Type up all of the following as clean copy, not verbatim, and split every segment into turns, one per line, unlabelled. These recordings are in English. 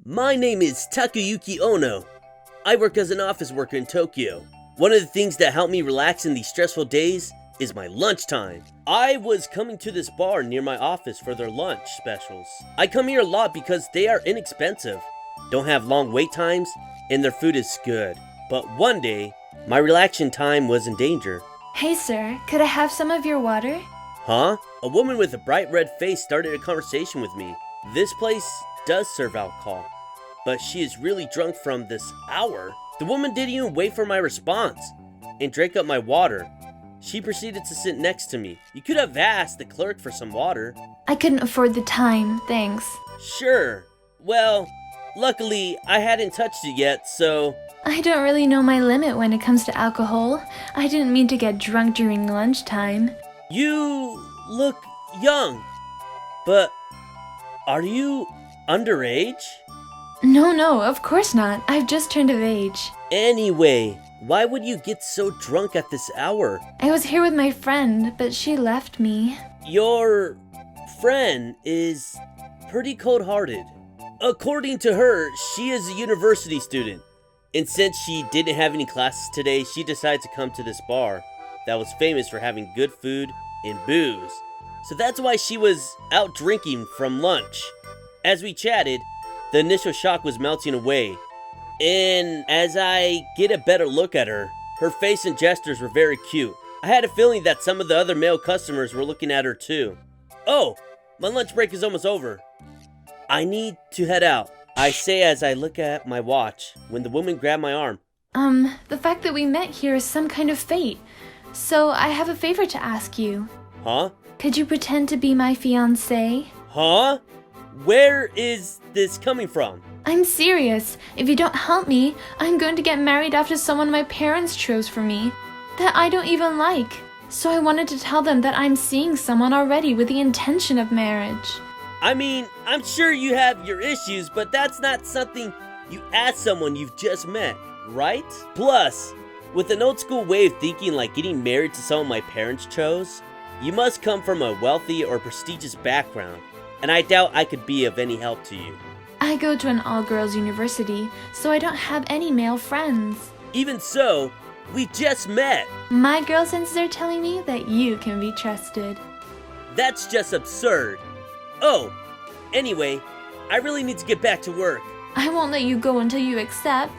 My name is Takayuki Ono. I work as an office worker in Tokyo. One of the things that help me relax in these stressful days is my lunchtime. I was coming to this bar near my office for their lunch specials. I come here a lot because they are inexpensive, don't have long wait times, and their food is good. But one day, my relaxation time was in danger.
Hey sir, could I have some of your water?
Huh? A woman with a bright red face started a conversation with me. This place does serve alcohol, but she is really drunk from this hour. The woman didn't even wait for my response and drank up my water. She proceeded to sit next to me. You could have asked the clerk for some water.
I couldn't afford the time, thanks.
Sure. Well, luckily I hadn't touched it yet, so...
I don't really know my limit when it comes to alcohol. I didn't mean to get drunk during lunchtime.
You look young, but are you underage?
No, of course not. I've just turned of age.
Anyway, why would you get so drunk at this hour?
I was here with my friend, but she left me.
Your friend is pretty cold-hearted. According to her, she is a university student. And since she didn't have any classes today, she decided to come to this bar that was famous for having good food and booze. So that's why she was out drinking from lunch. As we chatted, the initial shock was melting away. And as I get a better look at her, her face and gestures were very cute. I had a feeling that some of the other male customers were looking at her too. Oh, my lunch break is almost over. I need to head out, I say as I look at my watch, when the woman grabbed my arm.
The fact that we met here is some kind of fate. So I have a favor to ask you.
Huh?
Could you pretend to be my fiancé?
Huh? Where is this coming from?
I'm serious. If you don't help me, I'm going to get married after someone my parents chose for me that I don't even like. So I wanted to tell them that I'm seeing someone already with the intention of marriage.
I mean, I'm sure you have your issues, but that's not something you ask someone you've just met, right? Plus, with an old school way of thinking like getting married to someone my parents chose, you must come from a wealthy or prestigious background, and I doubt I could be of any help to you.
I go to an all-girls university, so I don't have any male friends.
Even so, we just met.
My girl senses are telling me that you can be trusted.
That's just absurd. Oh, anyway, I really need to get back to work.
I won't let you go until you accept.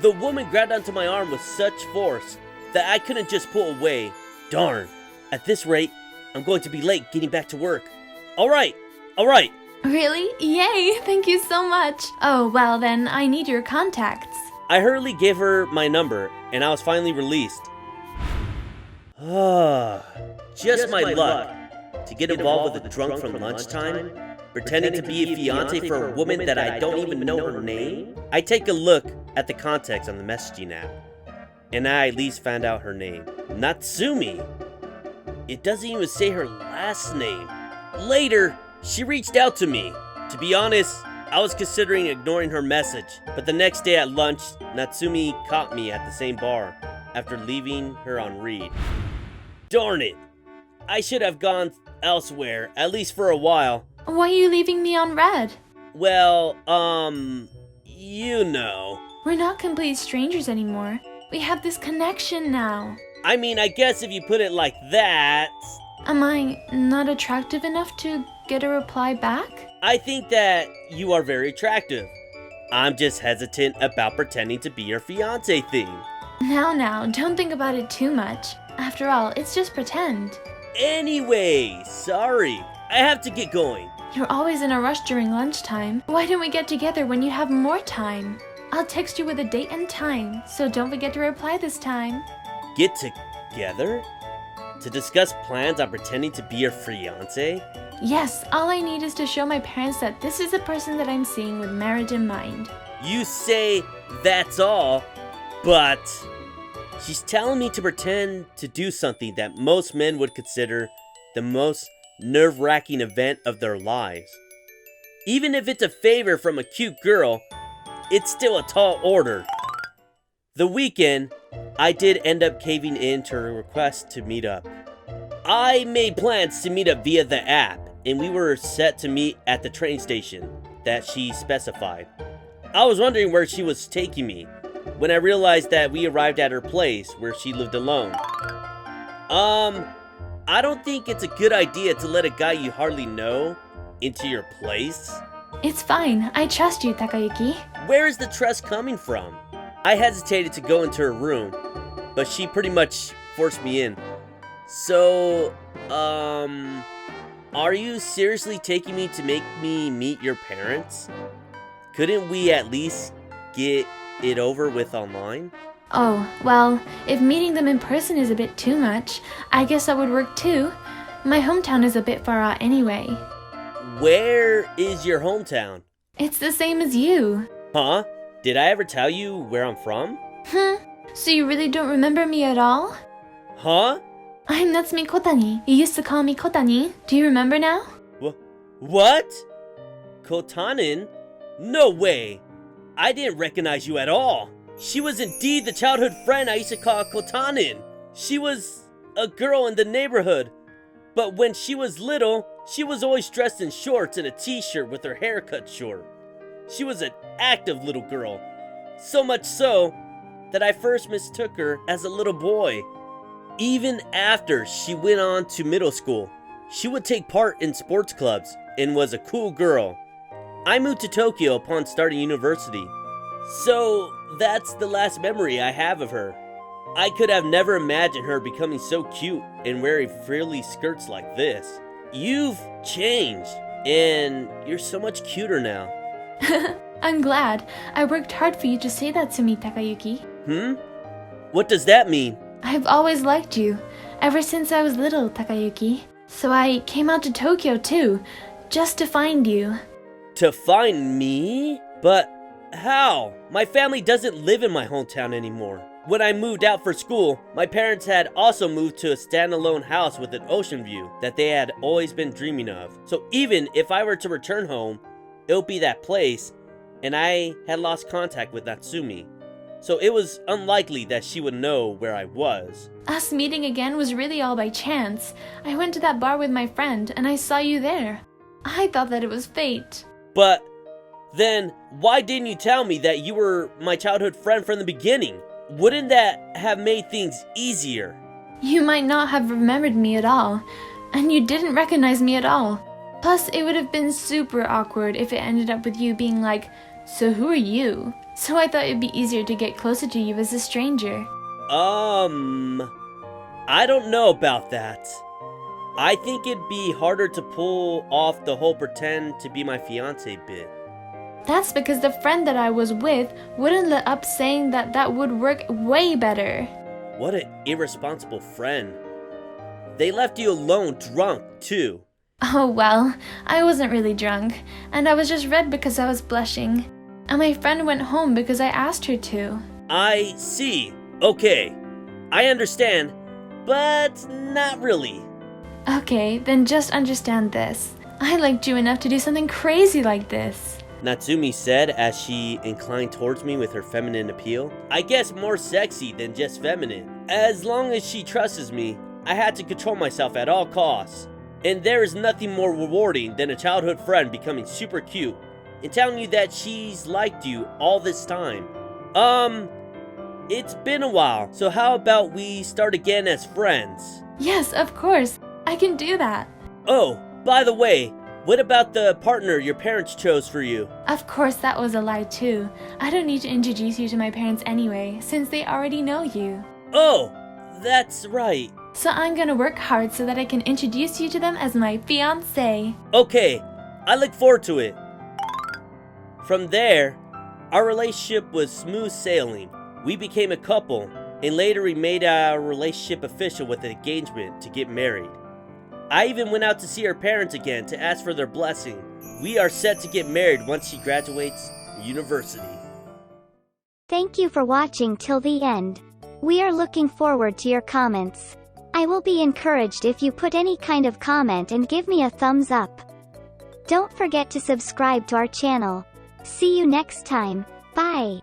The woman grabbed onto my arm with such force that I couldn't just pull away. Darn, at this rate, I'm going to be late getting back to work. All right.
Really? Yay, thank you so much. Oh, well then, I need your contacts.
I hurriedly gave her my number, and I was finally released. Just my luck. To get involved with a drunk from lunchtime, pretending to be a fiancé for a woman that I don't even know her name? I take a look at the context on the messaging app, and I at least found out her name. Natsumi. It doesn't even say her last name. Later, she reached out to me. To be honest, I was considering ignoring her message, but the next day at lunch, Natsumi caught me at the same bar after leaving her on read. Darn it! I should have gone elsewhere, at least for a while.
Why are you leaving me on red?
Well, you know.
We're not complete strangers anymore. We have this connection now.
I mean, I guess if you put it like that...
Am I not attractive enough to get a reply back?
I think that you are very attractive. I'm just hesitant about pretending to be your fiancé thing.
Now, don't think about it too much. After all, it's just pretend.
Anyway, sorry. I have to get going.
You're always in a rush during lunchtime. Why don't we get together when you have more time? I'll text you with a date and time, so don't forget to reply this time.
Get together? To discuss plans on pretending to be your fiancé?
Yes, all I need is to show my parents that this is a person that I'm seeing with marriage in mind.
You say that's all, but... She's telling me to pretend to do something that most men would consider the most nerve-wracking event of their lives. Even if it's a favor from a cute girl, it's still a tall order. The weekend, I did end up caving in to her request to meet up. I made plans to meet up via the app, and we were set to meet at the train station that she specified. I was wondering where she was taking me when I realized that we arrived at her place where she lived alone. I don't think it's a good idea to let a guy you hardly know into your place.
It's fine. I trust you, Takayuki.
Where is the trust coming from? I hesitated to go into her room, but she pretty much forced me in. So, are you seriously taking me to make me meet your parents? Couldn't we at least get it over with online?
Oh, well, if meeting them in person is a bit too much, I guess that would work too. My hometown is a bit far out anyway.
Where is your hometown?
It's the same as you.
Huh? Did I ever tell you where I'm from?
So you really don't remember me at all?
Huh?
I'm Natsumi Kotani. You used to call me Kotani. Do you remember now?
What? Kotanin? No way! I didn't recognize you at all. She was indeed the childhood friend I used to call Kotanin. She was a girl in the neighborhood. But when she was little, she was always dressed in shorts and a t-shirt with her hair cut short. She was an active little girl. So much so that I first mistook her as a little boy. Even after she went on to middle school, she would take part in sports clubs and was a cool girl. I moved to Tokyo upon starting university, so that's the last memory I have of her. I could have never imagined her becoming so cute and wearing frilly skirts like this. You've changed, and you're so much cuter now.
I'm glad. I worked hard for you to say that to me, Takayuki.
What does that mean?
I've always liked you, ever since I was little, Takayuki. So I came out to Tokyo too, just to find you.
To find me? But how? My family doesn't live in my hometown anymore. When I moved out for school, my parents had also moved to a standalone house with an ocean view that they had always been dreaming of. So even if I were to return home, it would be that place, and I had lost contact with Natsumi. So it was unlikely that she would know where I was.
Us meeting again was really all by chance. I went to that bar with my friend, and I saw you there. I thought that it was fate.
But then, why didn't you tell me that you were my childhood friend from the beginning? Wouldn't that have made things easier?
You might not have remembered me at all, and you didn't recognize me at all. Plus, it would have been super awkward if it ended up with you being like, "So who are you?" So I thought it'd be easier to get closer to you as a stranger.
I don't know about that. I think it'd be harder to pull off the whole pretend to be my fiance bit.
That's because the friend that I was with wouldn't let up saying that that would work way better.
What an irresponsible friend. They left you alone drunk, too.
Oh well, I wasn't really drunk, and I was just red because I was blushing. And my friend went home because I asked her to.
I see. Okay. I understand, but not really.
Okay, then just understand this. I liked you enough to do something crazy like this.
Natsumi said as she inclined towards me with her feminine appeal. I guess more sexy than just feminine. As long as she trusts me, I had to control myself at all costs. And there is nothing more rewarding than a childhood friend becoming super cute and telling you that she's liked you all this time. It's been a while, so how about we start again as friends?
Yes, of course. I can do that.
Oh, by the way, what about the partner your parents chose for you?
Of course, that was a lie too. I don't need to introduce you to my parents anyway, since they already know you.
Oh, that's right.
So I'm gonna work hard so that I can introduce you to them as my fiancé.
Okay, I look forward to it. From there, our relationship was smooth sailing. We became a couple, and later we made our relationship official with an engagement to get married. I even went out to see her parents again to ask for their blessing. We are set to get married once she graduates university.
Thank you for watching till the end. We are looking forward to your comments. I will be encouraged if you put any kind of comment and give me a thumbs up. Don't forget to subscribe to our channel. See you next time. Bye.